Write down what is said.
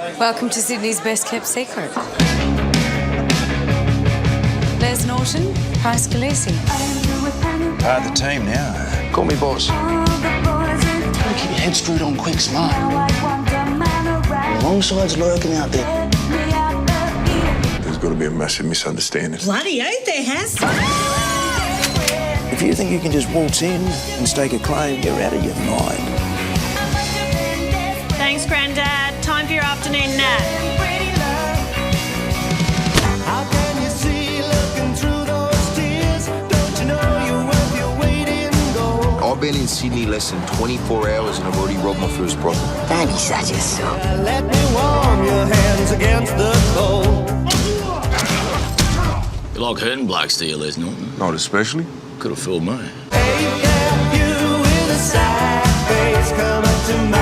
Welcome to Sydney's best kept secret. Les Norton, Price Khaleesi. Part of the team now. Call me boss. Gotta keep your head screwed on quick, smart. Wrong side's lurking out there. There's got to be a massive misunderstanding. Bloody oath there has. If you think you can just waltz in and stake a claim, you're out of your mind. Thanks, Grandad. Time for your afternoon nap. How can you see looking through those tears? Don't you know you're worth your weight in gold? I've been in Sydney less than 24 hours and I've already robbed my first brothel. Don't be such a soul. Let me warm your hands against the cold. You like hurting blokes, do you, Les Norton? Not especially. Could have fooled me. Hey, yeah, you with a sad face, come up to my